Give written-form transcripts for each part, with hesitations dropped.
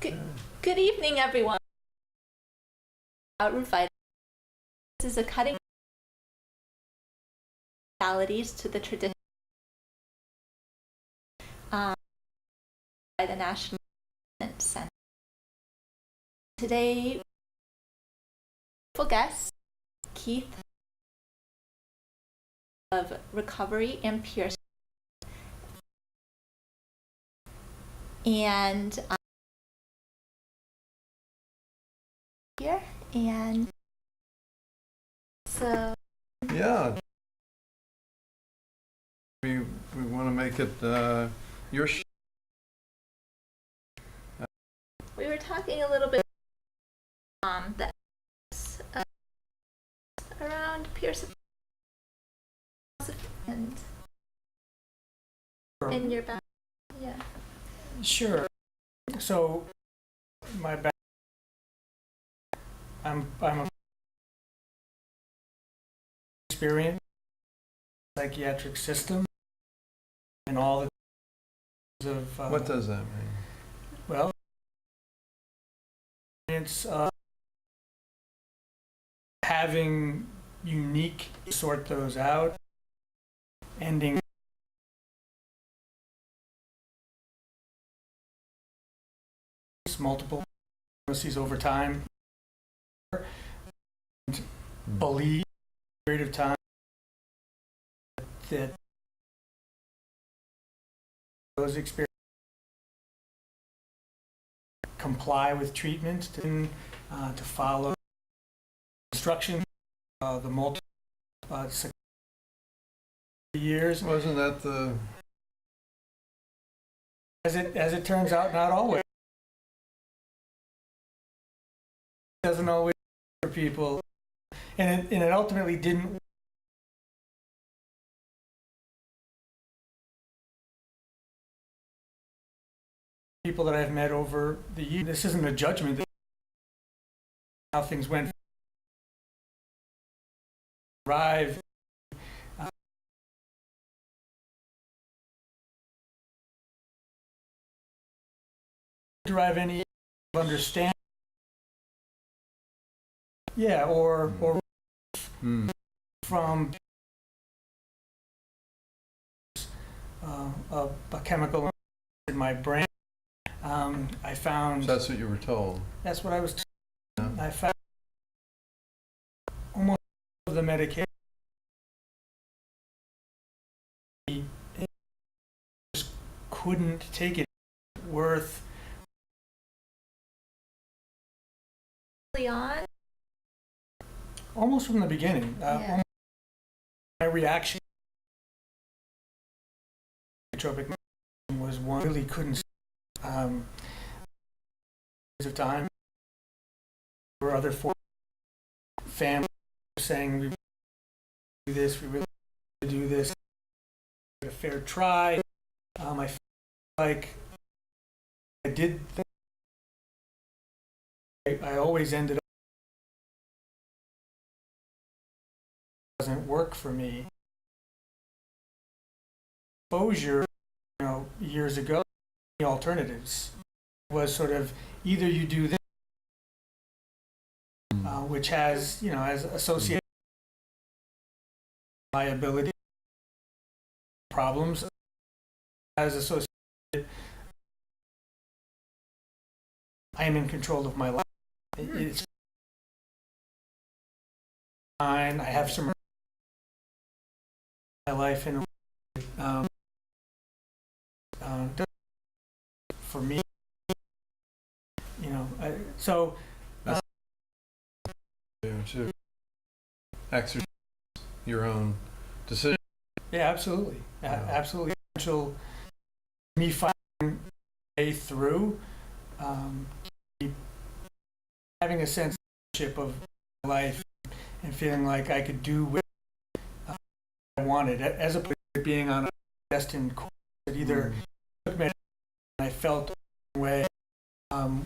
Good evening, everyone. Root Vital. This is a cutting realities to the tradition by the National Center. Today, wonderful guest Keith of Recovery and Pearson, and here, and so yeah, we want to make it your we were talking a little bit the around Pearson and in your back. Yeah. Sure. So my back, I'm a experience psychiatric system and all the of what does that mean? Well, it's having unique sort those out, ending multiple diagnoses over time, and believe period of time that those experiences comply with treatment to follow instructions, the multiple years. Wasn't that the as it turns out, not always. It doesn't always for people, and it ultimately didn't. People that I've met over the years. This isn't a judgment. How things went. Arrive. Derive any understanding. Yeah, or from a chemical in my brain. I found. So that's what you were told. That's what I was. Yeah. I found almost all of the medication. I just couldn't take it. Worth. On. Almost from the beginning. Yeah. My reaction to tropic was one really couldn't. Of time. There were other families saying we do this, we really do this. A fair try. I feel like I did. I always ended up. Doesn't work for me. Exposure, years ago, the alternatives was sort of either you do this, which has, as associated liability problems, as associated, I am in control of my life. It's fine. I have some my life in for me, so to exercise your own decision. Yeah, absolutely. Absolutely. Me finding a way through, having a sense of life and feeling like I could do what I wanted, as opposed to being on a destined course that either took me and I felt a way,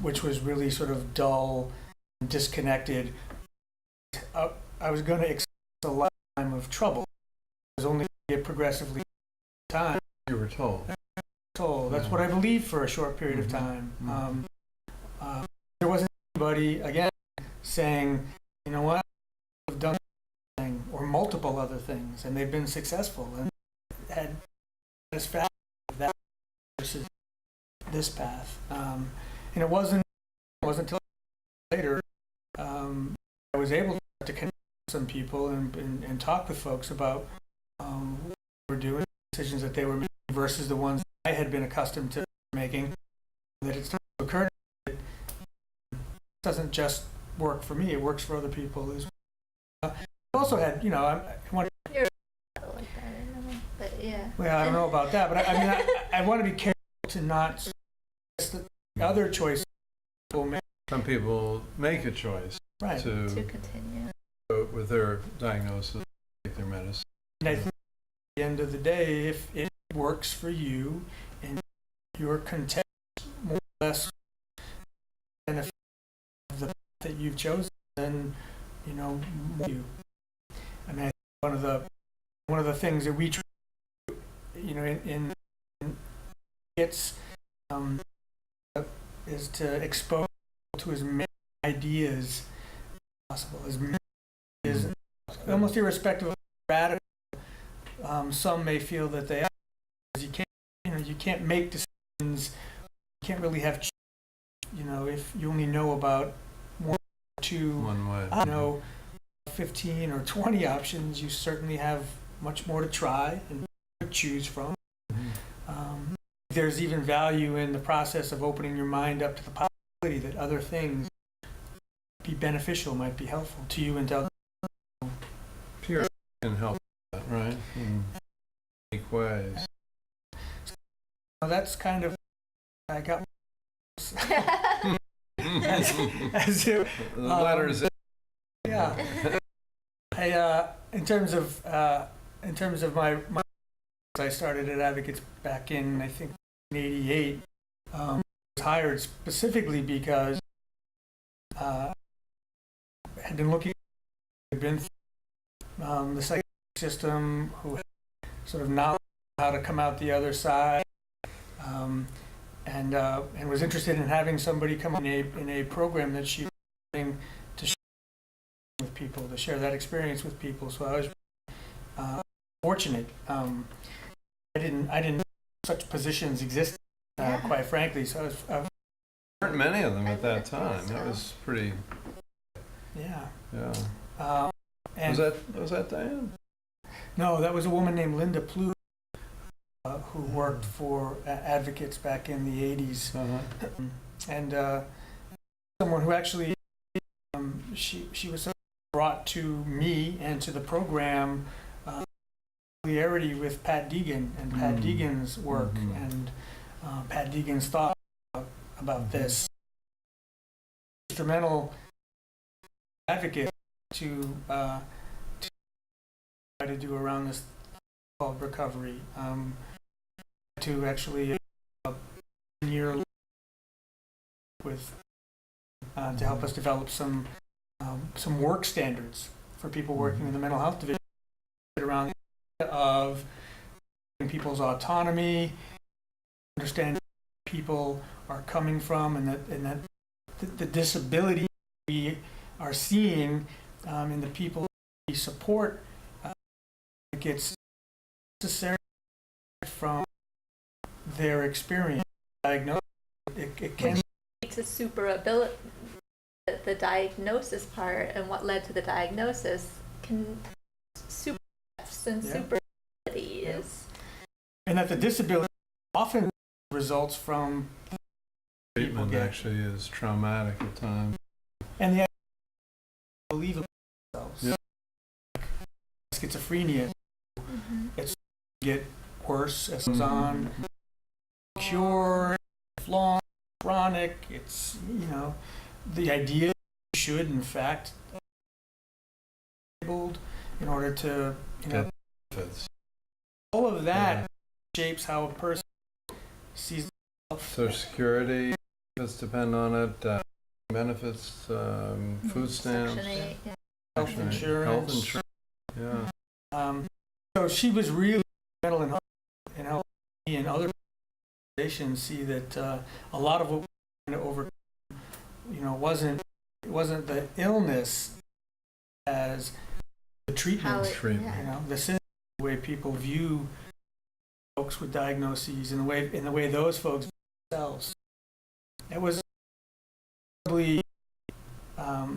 which was really sort of dull and disconnected. I was going to experience a lifetime of trouble. I was only get progressively time. You were told. That's what I believed for a short period of time. There wasn't anybody, again, saying, you know what, I've done this thing, or multiple other things, and they've been successful and had satisfaction with that versus this path. And it wasn't until later I was able to connect with some people and talk with folks about what they were doing, decisions that they were making versus the ones I had been accustomed to making, that it's occurred that it doesn't just work for me, it works for other people as well. I also had, you know, I want You're like that, I don't know, but yeah. well, I don't know about that, but I mean, I want to be careful to not suggest that the other choices people make. Some people make a choice Right. To to continue. go with their diagnosis, take their medicine. And I think at the end of the day, if it works for you and you're content more or less benefit of the path that you've chosen, then, you know, more you. I mean, I think one of the things that we try, you know, in it's is to expose to as many ideas as possible, as many ideas, almost irrespective of radical. Some may feel that they are. You can't, you know, you can't make decisions. You can't really have, you know, if you only know about one or two, One way. you know, 15 or 20 options. You certainly have much more to try and to choose from. There's even value in the process of opening your mind up to the possibility that other things be beneficial, might be helpful to you and to others. Peer can help that, right? In unique ways. So that's kind of, I got as if, The letters in. yeah. In terms of my I started at Advocates back in, I think, 1988. I was hired specifically because I had been looking, had been through the psychiatric system, who had sort of knowledge how to come out the other side, and was interested in having somebody come in a program that she was doing to share with people, to share that experience with people. So I was fortunate. I didn't know such positions existed, quite frankly. So There weren't many of them at that time. That was pretty. yeah. Yeah. And Was that Diane? no, that was a woman named Linda Plouffe, who worked for Advocates back in the 80s, and someone who actually she was brought to me and to the program. Familiarity with Pat Deegan and Pat Deegan's work and Pat Deegan's thought about this. Instrumental advocate to try to do around this called recovery. To actually year with to help us develop some work standards for people working in the mental health division around of people's autonomy, understanding where people are coming from, and that the disability we are seeing in the people we support gets necessary from their experience. Diagnosis, it can To superability, the diagnosis part and what led to the diagnosis can super and superabilities. and that the disability often results from Treatment get. actually is traumatic at times. and the believe in themselves. Yeah. Schizophrenia, Mm-hmm. it's get worse as it goes on. Cure, long, chronic. It's, you know, the idea you should in fact be able in order to, you know, Benefits. all of that shapes how a person sees themselves. Social Security benefits depend on it. Benefits, food stamps, Section 8, yeah. Health Section eight, insurance. Health insurance. Yeah. So she was really mental and helping me and other organizations see that a lot of what we're trying to overcome it wasn't the illness as the treatment. Treatment. You know, the way people view folks with diagnoses and the way those folks view themselves. It was probably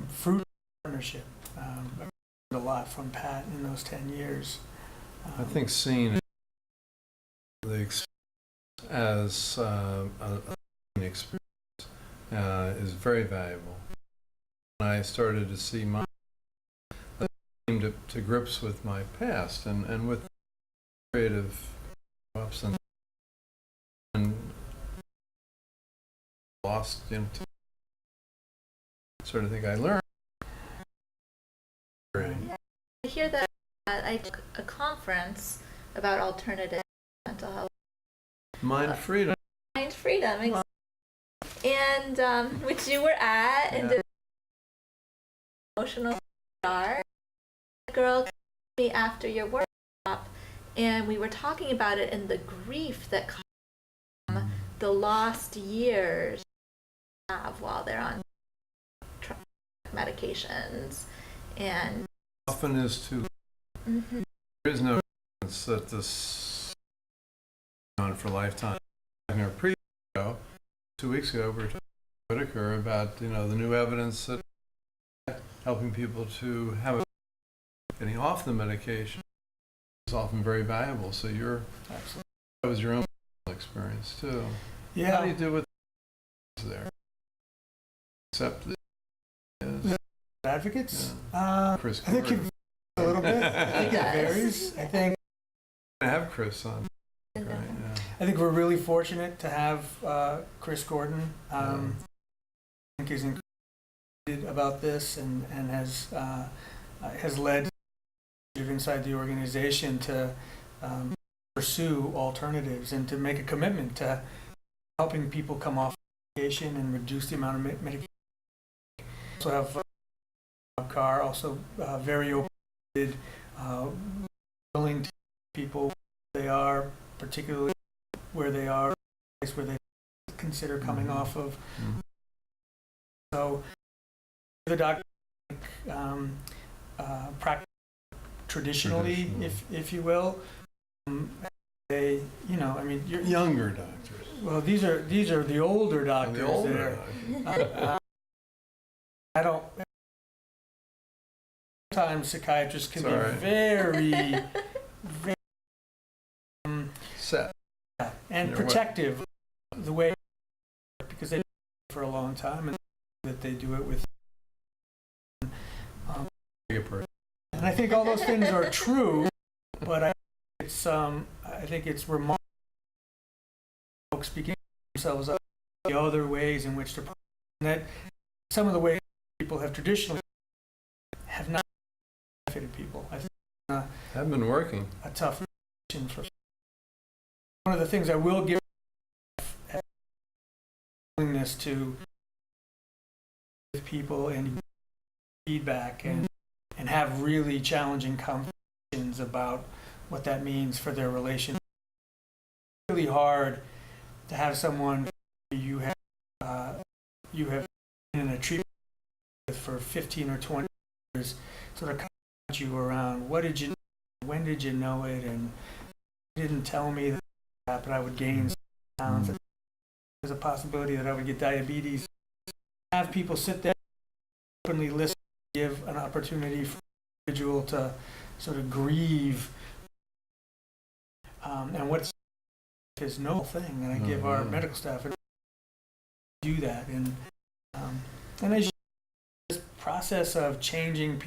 fruit partnership. I learned a lot from Pat in those 10 years. I think seeing the experience as an experience is very valuable. And I started to see my came to grips with my past and with creative ups and lost, you know, sort of thing I learned. I hear that I took a conference about alternative mental health. Mind freedom. Mind freedom, and which you were at, and did emotional star. A girl came to me after your workshop, and we were talking about it and the grief that comes from the lost years they have while they're on medications, and Often is too. mm-hmm. There is no evidence that this is on for a lifetime. In our pre-show 2 weeks ago, we were talking to Whitaker about, you know, the new evidence that helping people to have getting off the medication is often very valuable. So that was your own experience too. Yeah. How do you do with there? Except advocates? Chris I think Gordon. a little bit. I think it Yes. varies. I have Chris on. Right, Mm-hmm. yeah. I think we're really fortunate to have Chris Gordon. I think he's excited about this and has led inside the organization to pursue alternatives and to make a commitment to helping people come off medication and reduce the amount of medication. We also have Bob Carr, also very open, willing to people they are, particularly where they are, where they consider coming off of. Mhm. So the doctor practice traditionally, if you will. They, you know, I mean, you're Younger doctors. well. These are the older doctors. The older there. doctors. I don't. Sometimes psychiatrists can Sorry. be very, very Set. and You're protective the way because they do it for a long time and that they do it with. And I think all those things are true, but I think it's remarkable folks speaking themselves up the other ways in which to and that some of the ways people have traditionally have not benefited people. I think Haven't been working. a tough position for one of the things I will give willingness to with people and feedback and have really challenging conversations about what that means for their relationship. It's really hard to have someone you have been in a treatment with for 15 or 20 years sort of comment you around what did you when did you know it and you didn't tell me that but I would gain pounds. There's a possibility that I would get diabetes. Have people sit there openly listen, give an opportunity for the individual to sort of grieve. And what's is no thing, and I give our medical staff a do that, and as you, this process of changing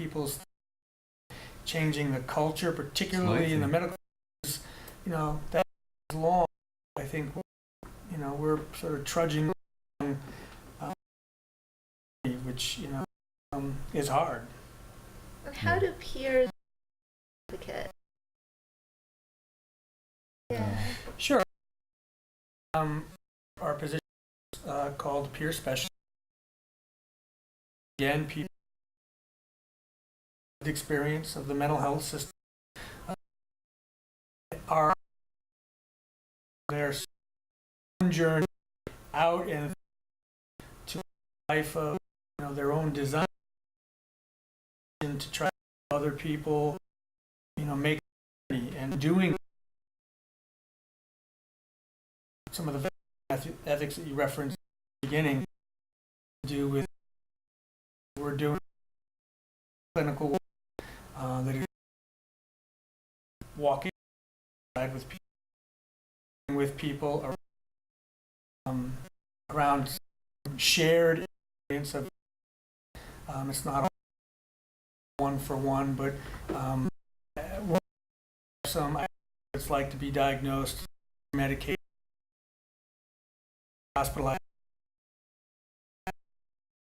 the culture, particularly in the medical, you know, that's long. I think, you know, we're sort of trudging along, which, you know, is hard. And how do peers advocate? Yeah. Sure. Our position is called peer specialist. Again, people with experience of the mental health system are their journey out and to a life of their own design to try other people, make and doing some of the ethics that you referenced at the beginning to do with we're doing clinical work, that is walking with people around shared experience of it's not one for one, but some it's like to be diagnosed, medicated, hospitalized,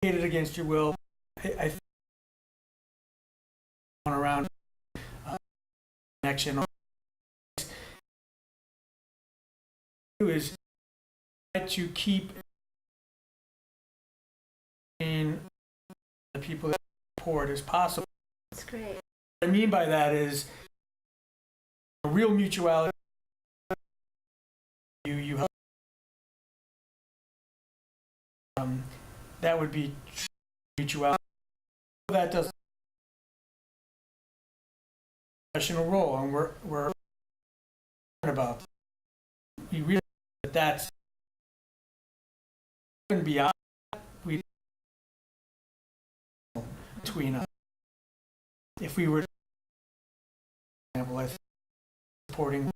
against your will. I think around connection is to keep in the people that support as possible. That's great. What I mean by that is a real mutuality. You help. That would be mutuality. That doesn't professional role, and we're about. We realize that that's even beyond we between us. If we were, for example, I think supporting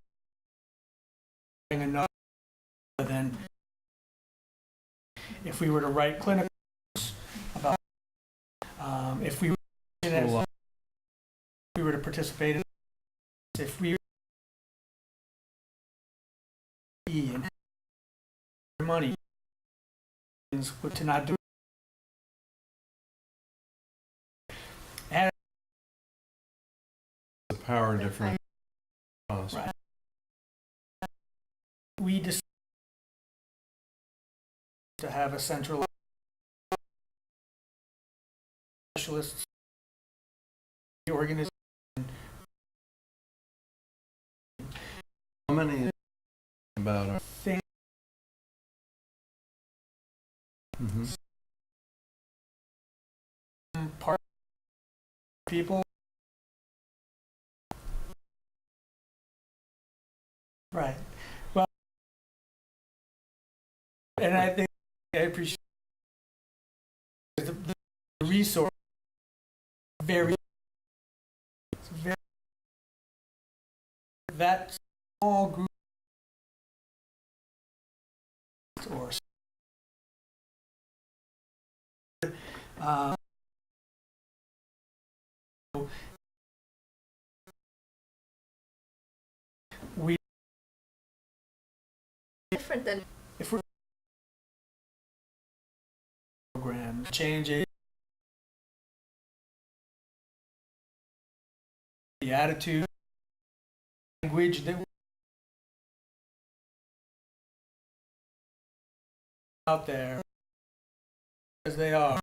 enough, then if we were to write clinical about, if we were to participate in, if we and money to not do and The power difference. right. We decided to have a centralized specialist organization. How many about I think part people, right? Well, and I think I appreciate the resource. Very that small group or we Different than if we're program change it, the attitude, language that out there as they are.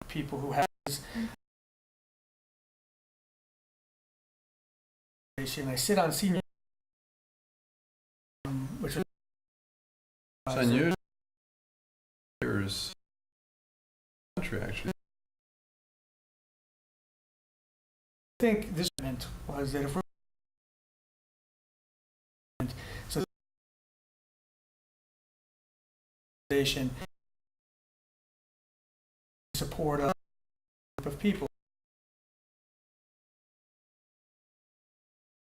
People who have this. I sit on senior, which is seniors country actually. I think this meant was that if we're so support a group of people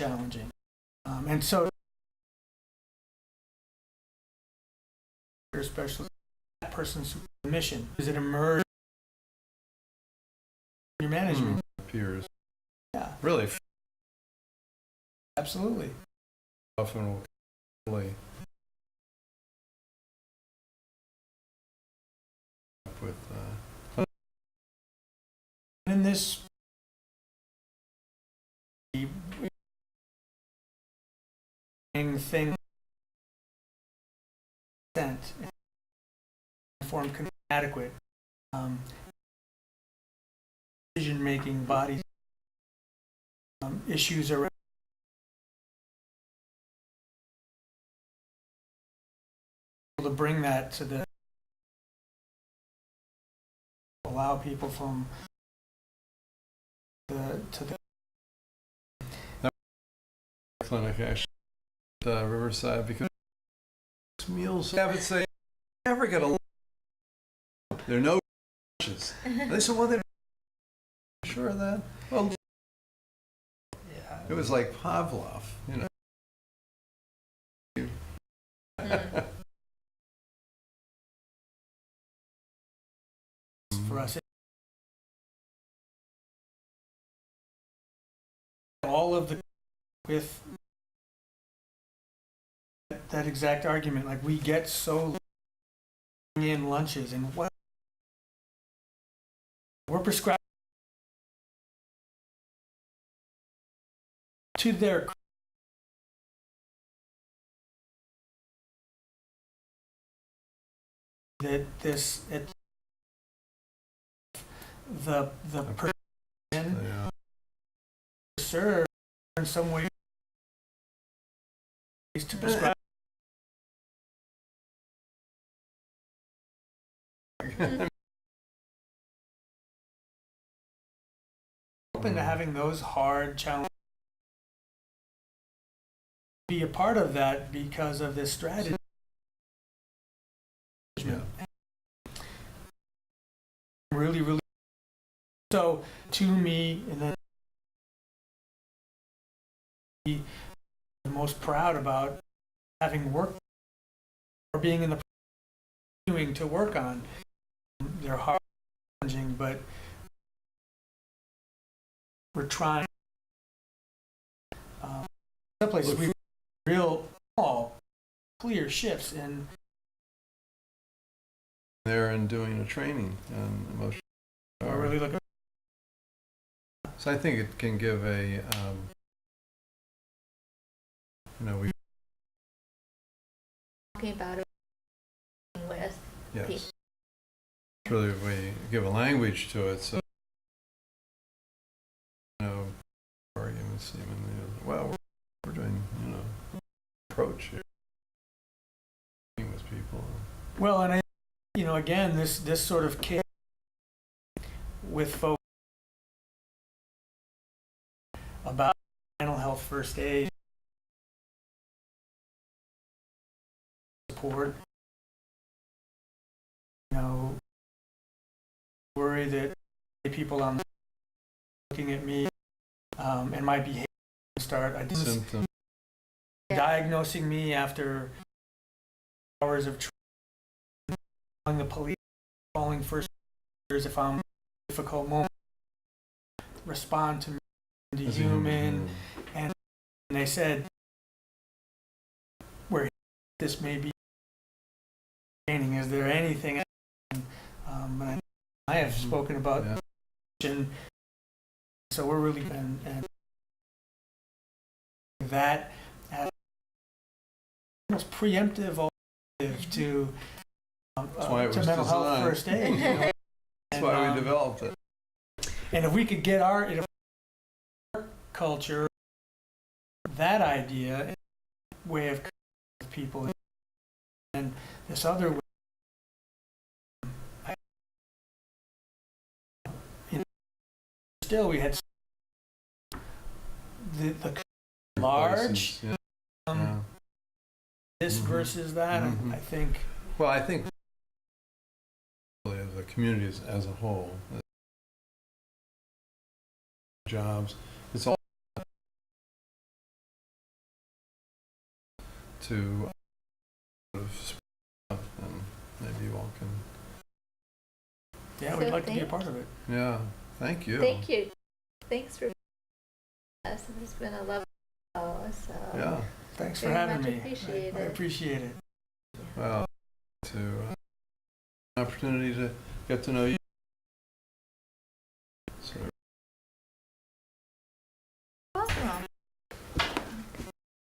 challenging, and so especially that person's mission is it emerge in your management Peers. Yeah, Really, absolutely. often will play with. In this thing informed adequate decision-making bodies issues around to bring that to the allow people from the clinic actually at Riverside, because meals have it say never get a there are no lunches. They said, well, they're sure of that. Well, yeah. it was like Pavlov, you know. For us, all of the with that exact argument, like we get so in lunches and what we're prescribed to their that this it, the person Yeah. serve in some way is to prescribe. Open to having those hard challenges, be a part of that because of this strategy. Yeah. Really so to me, and then the most proud about having worked or being in the doing to work on. They're hard, challenging, but we're trying. Some places we real small, clear shifts in There and doing a training and emotional. we're really looking. So I think it can give a, you know, we Talking about it with yes, people. it's really we give a language to it, so you know, arguments even. You know, well, we're doing, you know, approach here with people. Well, and I, you know, again, this sort of kid with folks about mental health first aid support. You know, worry that people on looking at me and my behavior start Symptoms. diagnosing me after hours of calling the police, calling first responders if I'm in a difficult moment, respond to me as a human. And they said, where this may be training, is there anything else? And I have spoken about and so we're really and that as almost preemptive alternative to why it was mental health designed. first aid. You know? That's And, why we developed it. And if we could get our culture, that idea, way of with people, and this other way, still we had the large Yeah. Yeah. this Mhm. versus that. Mhm. I think Well, I think really the communities as a whole, jobs, it's all to sort of spread out, and maybe you all can. yeah, So we'd like to be a thank part of it. Yeah, thank you. Thank you. Thanks for us. It's been a lovely show. So Yeah, Thanks for Very having much me. appreciate I it. appreciate it. well, to opportunity to get to know you.